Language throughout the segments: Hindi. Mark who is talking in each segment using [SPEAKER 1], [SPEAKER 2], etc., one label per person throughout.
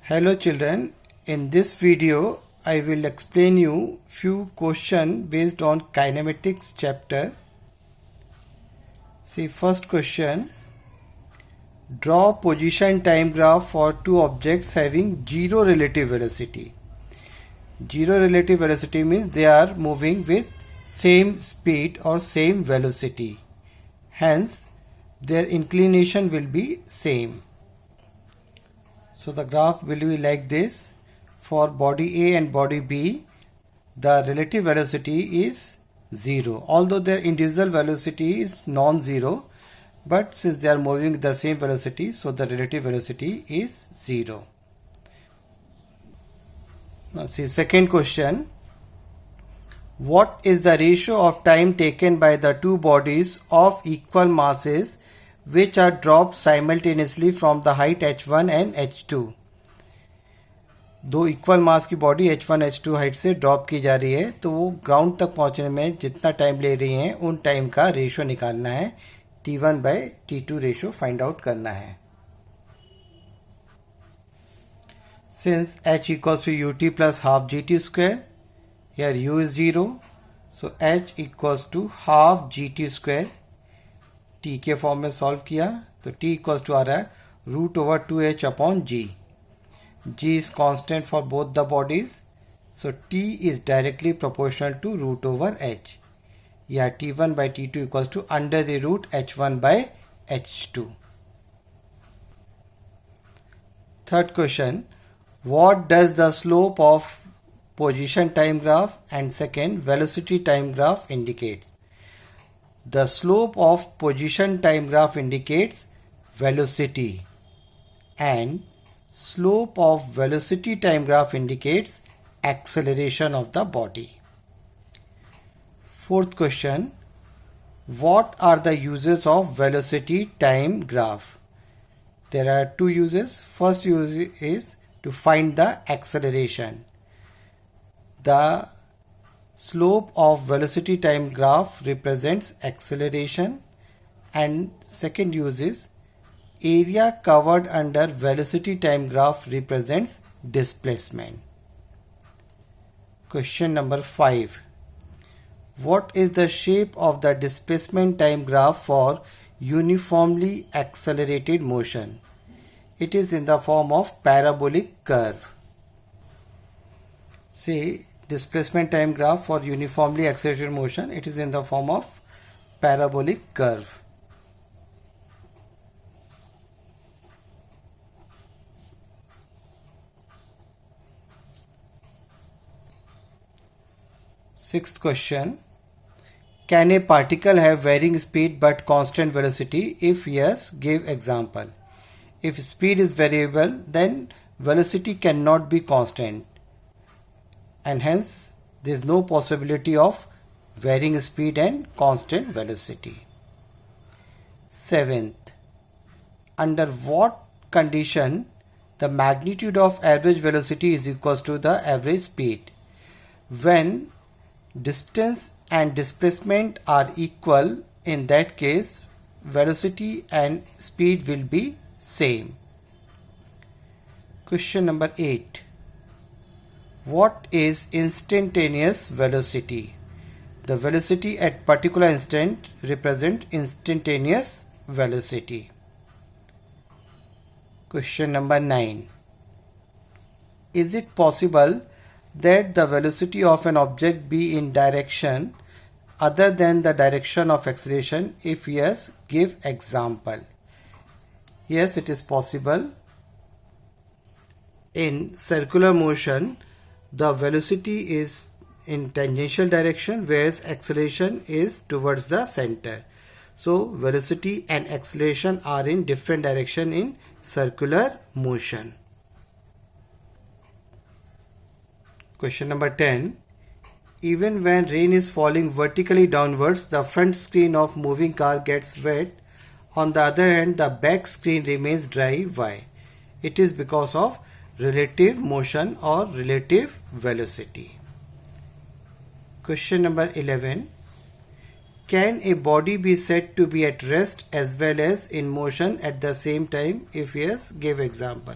[SPEAKER 1] Hello children, in this video I will explain you few question based on kinematics chapter. See, first question, draw position time graph for two objects having zero relative velocity. Zero relative velocity means they are moving with same speed or same velocity. Hence, their inclination will be same. So the graph will be like this. For body A and body B, the relative velocity is 0. Although their individual velocity is non-zero, but since they are moving with the same velocity, so the relative velocity is 0. Now see, second question. What is the ratio of time taken by the two bodies of equal masses which are dropped simultaneously from the height h1 and h2? दो इक्वल मास की बॉडी h1 h2 हाइट से ड्रॉप की जा रही है, तो वो ग्राउंड तक पहुंचने में जितना टाइम ले रही हैं उन टाइम का रेशियो निकालना है. t1 bye t2 ratio find out करना है. Since h equals to ut plus half gt square, here u is 0, so h equals to half gt square. t के फॉर्म में सॉल्व किया तो t इक्वल्स टू आ रहा है root over 2h upon g. G is constant for both the bodies, so T is directly proportional to root over H. Yeah, T1 by T2 equals to under the root H1 by H2. Third question, what does the slope of position time graph and second velocity time graph indicate? The slope of position time graph indicates velocity and slope of velocity time graph indicates acceleration of the body. Fourth question, what are the uses of velocity time graph? There are two uses. First use is to find the acceleration. The slope of velocity time graph represents acceleration, and second use is area covered under velocity time graph represents displacement. Question number 5. What is the shape of the displacement time graph for uniformly accelerated motion? It is in the form of parabolic curve. See, displacement time graph for uniformly accelerated motion, it is in the form of parabolic curve. Sixth question, can a particle have varying speed but constant velocity? If yes, give example. If speed is variable, then velocity cannot be constant, and hence there is no possibility of varying speed and constant velocity. Seventh, under what condition the magnitude of average velocity is equal to the average speed? When distance and displacement are equal, in that case velocity and speed will be same. Question number 8. What is instantaneous velocity? The velocity at particular instant represents instantaneous velocity. Question number 9. Is it possible that the velocity of an object be in direction other than the direction of acceleration? If yes, give example. Yes, it is possible. In circular motion, the velocity is in tangential direction, whereas acceleration is towards the center. So velocity and acceleration are in different direction in circular motion. Question number 10. Even when rain is falling vertically downwards, the front screen of moving car gets wet. On the other hand, the back screen remains dry. Why? It is because of relative motion or relative velocity. Question number 11. Can a body be said to be at rest as well as in motion at the same time? If yes, give example.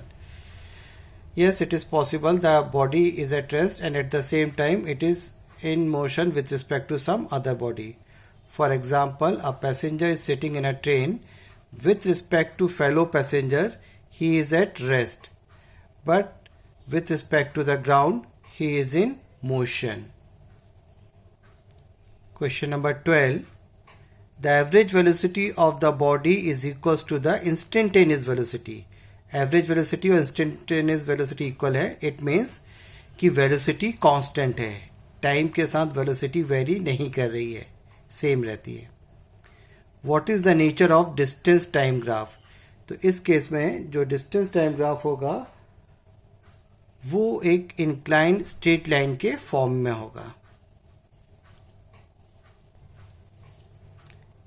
[SPEAKER 1] Yes, it is possible the body is at rest and at the same time it is in motion with respect to some other body. For example, a passenger is sitting in a train. With respect to fellow passenger, he is at rest. But with respect to the ground, he is in motion. Question number 12. The average velocity of the body is equals to the instantaneous velocity. Average velocity और इंस्टेंटेनियस वेलोसिटी इक्वल है. इट मीन्स कि वेलोसिटी कांस्टेंट है, टाइम के साथ वेलोसिटी वेरी नहीं कर रही है, सेम रहती है. What is the nature of distance time graph? तो इस केस में जो डिस्टेंस टाइम ग्राफ होगा वो एक इंक्लाइंड स्ट्रेट लाइन के फॉर्म में होगा.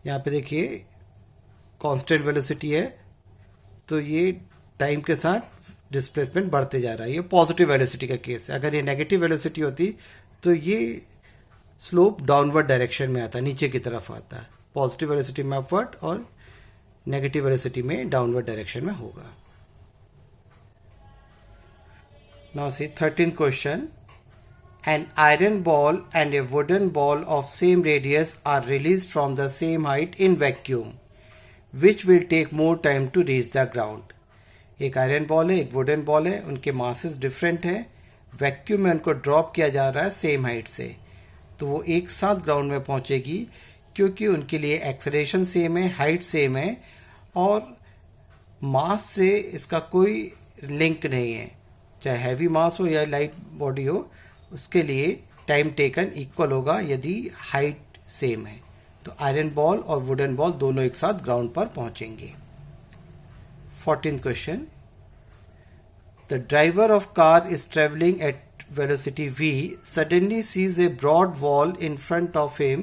[SPEAKER 1] यहां पे देखिए कांस्टेंट वेलोसिटी है, तो ये टाइम के साथ डिस्प्लेसमेंट बढ़ते जा रहा है. ये पॉजिटिव वेलोसिटी का केस है. अगर ये नेगेटिव वेलोसिटी होती तो ये स्लोप डाउनवर्ड डायरेक्शन में आता, नीचे की तरफ आता. पॉजिटिव वेलोसिटी में अपवर्ड और नेगेटिव वेलोसिटी में डाउनवर्ड डायरेक्शन में होगा. Now see 13th question. An iron ball and a wooden ball of same radius are released from the same height in vacuum. Which will take more time to reach the ground? एक आयरन बॉल है, एक वुडन बॉल है, उनके मासेस डिफरेंट है. वैक्यूम में उनको ड्रॉप किया जा रहा है सेम हाइट से, तो वो एक साथ ग्राउंड में पहुंचेगी क्योंकि उनके लिए एक्सेलरेशन सेम है, हाइट सेम है और मास से इसका कोई लिंक नहीं है. चाहे हैवी मास हो या लाइट बॉडी हो, उसके लिए टाइम टेकन इक्वल होगा यदि हाइट सेम है. तो आयरन बॉल और वुडन बॉल दोनों एक साथ ग्राउंड पर पहुंचेंगे. 14th question. The driver of car is traveling at velocity v, suddenly sees a broad wall in front of him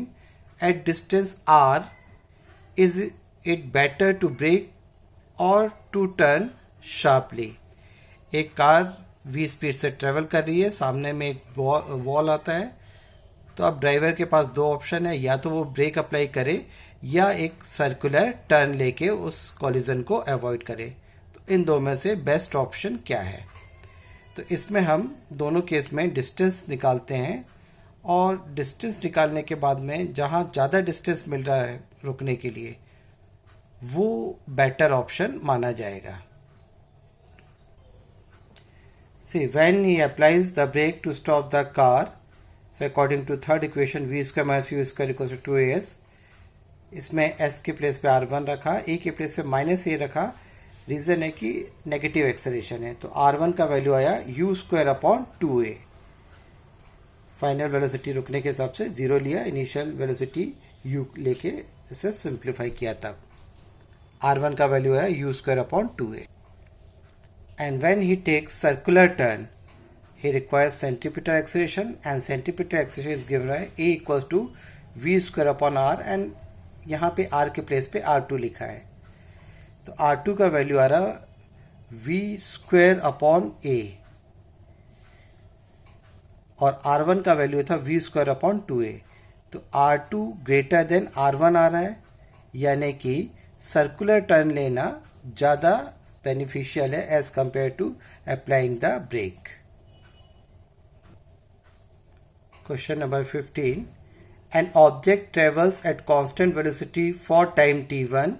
[SPEAKER 1] at distance r. Is it better to brake or to turn sharply? एक कार v स्पीड से ट्रेवल कर रही है, सामने में एक वॉल आता है, तो अब ड्राइवर के पास दो ऑप्शन है, या तो वो ब्रेक अप्लाई करे या एक सर्कुलर टर्न लेके उस कॉलिजन को अवॉइड करे. तो इन दो में से बेस्ट ऑप्शन क्या है? तो इसमें हम दोनों केस में डिस्टेंस निकालते हैं और डिस्टेंस निकालने के बाद में जहाँ ज़्यादा डिस्टेंस मिल रहा है रुकने के लिए वो बेटर ऑप्शन माना जाएगा. See, when he applies the brake to stop the car, so according to third equation v square minus u square equals to 2as, इसमें s के प्लेस पे r1 रखा, a के प्लेस पे माइनस a रखा. रीज़न है कि नेगेटिव एक्सेलरेशन है, तो r1 का वैल्यू आया u square upon 2a. Final velocity रुकने के हिसाब से 0 लिया, इनिशियल वेलोसिटी u लेके इसे सिंप्लीफाई किया, तब r1 का वैल्यू आया u square upon 2a. And when he takes circular turn, he requires centripetal acceleration, and centripetal acceleration is given by a equals to v square upon r, and यहाँ पे r के प्लेस पे r2 लिखा है, तो r2 का वैल्यू आ रहा v स्क्वायर अपॉन a और r1 का वैल्यू था v स्क्वायर अपॉन 2a. तो r2 ग्रेटर देन r1 आ रहा है, यानी कि सर्कुलर टर्न लेना ज़्यादा बेनिफिशियल है as compare to applying the break. Question number 15. An object travels at constant velocity for time t1,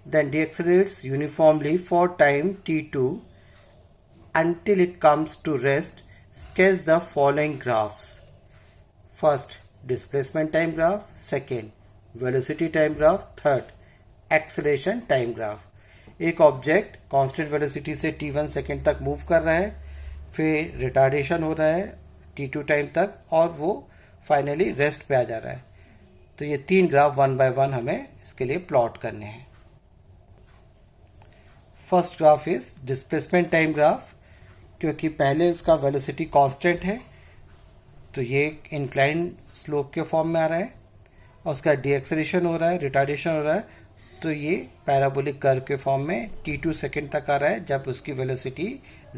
[SPEAKER 1] then deaccelerates uniformly for time t2 until it comes to rest. Sketch the following graphs. First, displacement time graph. Second, velocity time graph. Third, acceleration time graph. एक ऑब्जेक्ट कांस्टेंट वेलोसिटी से t1 सेकेंड तक मूव कर रहा है, फिर रिटार्डेशन हो रहा है t2 टाइम तक और वो फाइनली रेस्ट पे आ जा रहा है. तो ये तीन ग्राफ 1 बाय 1 हमें इसके लिए प्लॉट करने हैं. First graph is displacement time graph. क्योंकि पहले उसका वेलोसिटी कांस्टेंट है तो ये इंक्लाइन स्लोप के फॉर्म में आ रहा है, और उसका डीएक्सेलेरेशन हो रहा है, रिटार्डेशन हो रहा है, तो ये पैराबोलिक कर्व के फॉर्म में t2 सेकेंड तक आ रहा है. जब उसकी वेलोसिटी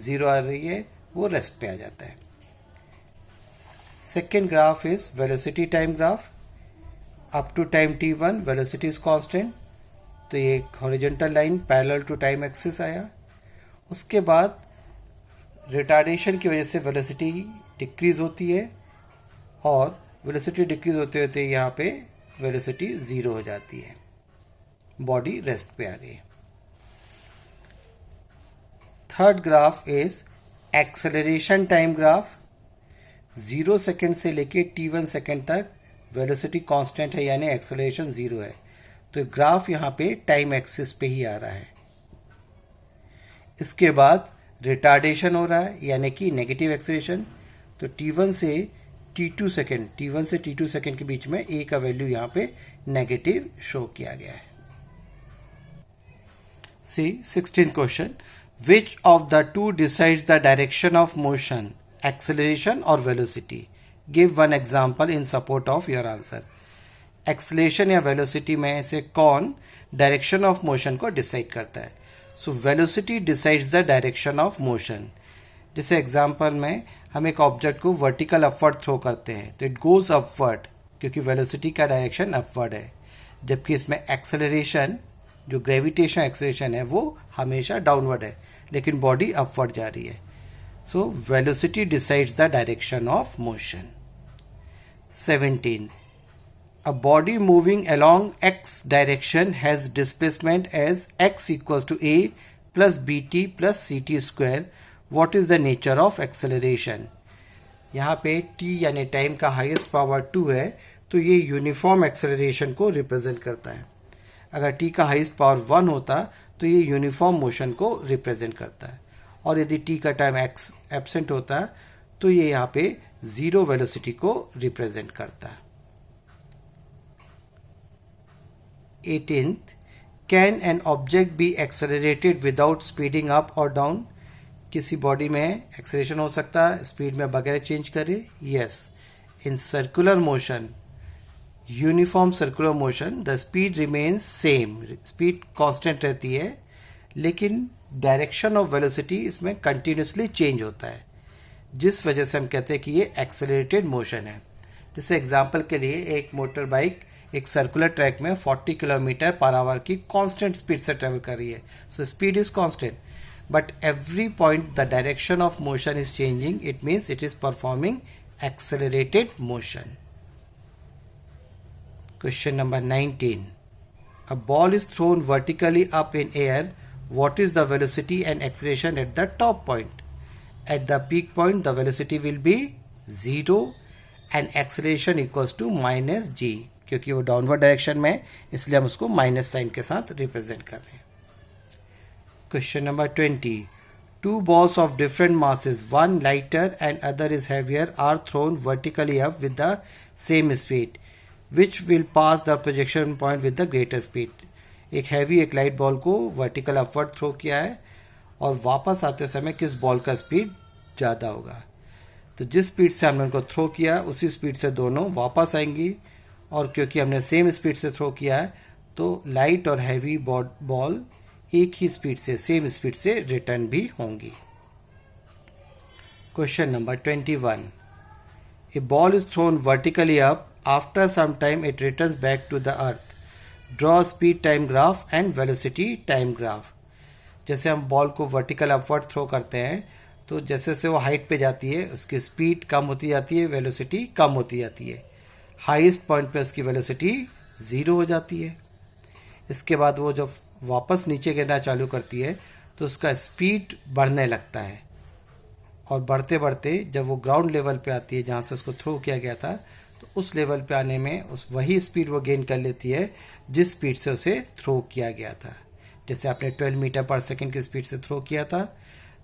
[SPEAKER 1] 0 आ रही है वो रेस्ट पे आ जाता है. Second graph is velocity time graph. Up to time t1 velocity is constant, तो ये एक horizontal line parallel to time axis आया. उसके बाद रिटार्डेशन की वजह से वेलोसिटी डिक्रीज होती है और वेलोसिटी डिक्रीज होते होते यहाँ पे वेलोसिटी 0 हो जाती है, बॉडी रेस्ट पे आ गई। Third graph is acceleration time graph. 0 second से लेके t1 सेकेंड तक वेलोसिटी कांस्टेंट है, यानी एक्सेलरेशन 0 है, तो ग्राफ यहाँ पे टाइम एक्सिस पे ही आ रहा है। इसके बाद रिटार्डेशन हो रहा है, यानी कि नेगेटिव एक्सेलरेशन, तो t1 से t2 सेकेंड के बीच में a का वैल्यू यहाँ पे नेगेटिव शो किया गया है। सी 16th question, which of the two decides the direction of motion, acceleration or velocity? Give one example in support of your answer. Acceleration या velocity में से कौन डायरेक्शन ऑफ मोशन को डिसाइड करता है? So velocity decides the direction of motion. जैसे एग्जांपल में हम एक ऑब्जेक्ट को वर्टिकल अपवर्ड थ्रो करते हैं तो इट गोज अपवर्ड, क्योंकि वेलोसिटी का डायरेक्शन अपवर्ड है, जबकि इसमें एक्सेलरेशन, जो ग्रेविटेशन एक्सेलरेशन है, वो हमेशा डाउनवर्ड है, लेकिन बॉडी अपवर्ड जा रही है। So velocity decides the direction of motion. 17, a body moving along x direction has displacement as x equals to a plus bt plus ct square. What is the nature of acceleration? यहाँ पे t यानी टाइम का हाईएस्ट पावर 2 है, तो ये यूनिफॉर्म एक्सेलरेशन को रिप्रेजेंट करता है। अगर t का हाईएस्ट पावर 1 होता तो ये यूनिफॉर्म मोशन को रिप्रेजेंट करता है, और यदि t का टाइम x एब्सेंट होता तो ये यहाँ पे जीरो वेलोसिटी को रिप्रेजेंट करता है। 18th, can an object be accelerated without speeding up और डाउन? किसी बॉडी में एक्सेलरेशन हो सकता है स्पीड में बगैर चेंज करे? Yes, in circular motion, uniform circular motion, the speed remains same, speed constant रहती है, लेकिन डायरेक्शन ऑफ वेलोसिटी इसमें कंटिन्यूसली चेंज होता है, जिस वजह से हम कहते हैं कि ये एक्सेलरेटेड मोशन है। जैसे एग्जांपल के लिए एक मोटर बाइक एक सर्कुलर ट्रैक में 40 किलोमीटर पर आवर की कांस्टेंट स्पीड से ट्रेवल कर रही है, so speed is constant, but every point the direction of motion is changing, it means it is performing accelerated motion. Question number 19. A ball is thrown vertically up in air. What is the velocity and acceleration at the top point? At the peak point, the velocity will be 0 and acceleration equals to minus g. क्योंकि वो डाउनवर्ड डायरेक्शन में, इसलिए हम उसको माइनस साइन के साथ रिप्रेजेंट कर रहे हैं। Question number 20. Two balls of different masses, one lighter and other is heavier, are thrown vertically up with the same speed. Which will pass the projection point with the greater speed? एक हैवी एक लाइट बॉल को वर्टिकल अपवर्ड थ्रो किया है, और वापस आते समय किस बॉल का स्पीड ज़्यादा होगा? तो जिस स्पीड से हमने उनको थ्रो किया उसी स्पीड से दोनों वापस आएंगी, और क्योंकि हमने सेम स्पीड से थ्रो किया है तो लाइट और हैवी बॉल एक ही स्पीड से, सेम स्पीड से रिटर्न भी होंगी। Question number 21. A ball is thrown vertically up. After some time it returns back to the earth. Draw speed time graph and velocity time graph. जैसे हम बॉल को वर्टिकल अपवर्ड थ्रो करते हैं तो जैसे जैसे वो हाइट पे जाती है उसकी स्पीड कम होती जाती है, वेलोसिटी कम होती जाती है, हाईएस्ट पॉइंट पे उसकी वेलोसिटी 0 हो जाती है। इसके बाद वो जब वापस नीचे गिरना चालू करती है तो उसका स्पीड बढ़ने लगता है, और बढ़ते बढ़ते जब वो ग्राउंड लेवल पे आती है जहाँ से उसको थ्रो किया गया था, तो उस लेवल पे आने में उस वही स्पीड वो गेन कर लेती है जिस स्पीड से उसे थ्रो किया गया था। जैसे आपने 12 मीटर पर सेकंड की स्पीड से थ्रो किया था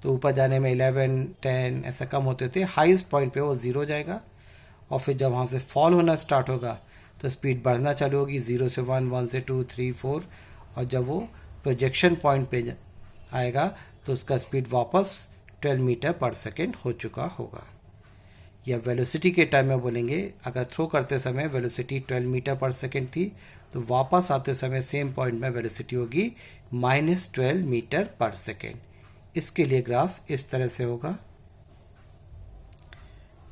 [SPEAKER 1] तो ऊपर जाने में 11, 10 ऐसा कम होते थे, हाईएस्ट पॉइंट पे वो 0 हो जाएगा, और फिर जब वहाँ से फॉल होना स्टार्ट होगा तो स्पीड बढ़ना चालू होगी, 0 से 1, 1 से 2, 3, 4, और जब वो प्रोजेक्शन पॉइंट पे आएगा तो उसका स्पीड वापस 12 मीटर पर सेकेंड हो चुका होगा। या वेलोसिटी के टाइम में बोलेंगे, अगर थ्रो करते समय वेलोसिटी 12 मीटर पर सेकेंड थी तो वापस आते समय सेम पॉइंट में वेलोसिटी होगी -12 मीटर पर सेकेंड। इसके लिए ग्राफ इस तरह से होगा।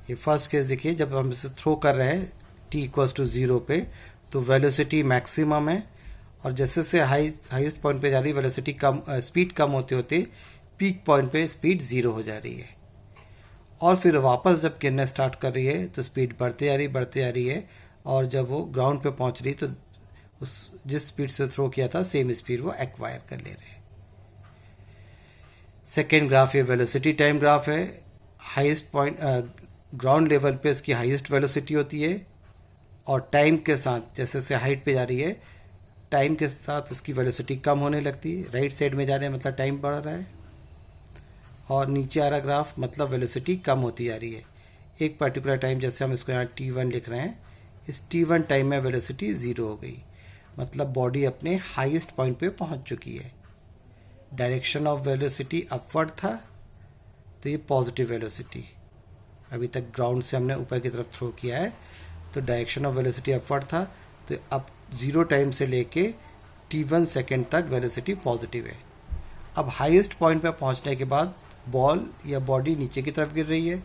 [SPEAKER 1] ये फर्स्ट केस देखिए, जब हम इसे थ्रो कर रहे हैं t = 0 पे तो वेलोसिटी मैक्सिमम है, और जैसे से हाईएस्ट पॉइंट पे जा रही वेलोसिटी कम, स्पीड कम होते होते पीक पॉइंट पे स्पीड 0 हो जा रही है। और फिर वापस जब गिरना स्टार्ट कर रही है तो स्पीड बढ़ते आ रही है और जब वो ग्राउंड पे पहुंच रही तो उस जिस स्पीड से थ्रो किया था सेम स्पीड वो एक्वायर कर ले रहे हैं। सेकेंड ग्राफ ये वेलोसिटी टाइम ग्राफ है। हाईएस्ट पॉइंट ग्राउंड लेवल पे इसकी हाईएस्ट वेलोसिटी होती है और टाइम के साथ जैसे जैसे हाइट पे जा रही है टाइम के साथ इसकी वेलोसिटी कम होने लगती है। राइट साइड में जा रहे हैं मतलब टाइम बढ़ रहा है और नीचे आ रहा ग्राफ मतलब वेलोसिटी कम होती जा रही है। एक पर्टिकुलर टाइम जैसे हम इसको यहाँ t1 लिख रहे हैं, इस t1 टाइम में वेलोसिटी 0 हो गई मतलब बॉडी अपने हाईएस्ट पॉइंट पे पहुंच चुकी है। डायरेक्शन ऑफ वेलोसिटी अपवर्ड था तो ये पॉजिटिव वेलोसिटी, अभी तक ग्राउंड से हमने ऊपर की तरफ थ्रो किया है तो डायरेक्शन ऑफ वेलोसिटी अपवर्ड था तो अब 0 टाइम से लेके t1 सेकेंड तक वेलोसिटी पॉजिटिव है। अब हाईएस्ट पॉइंट पे पहुंचने के बाद बॉल या बॉडी नीचे की तरफ गिर रही है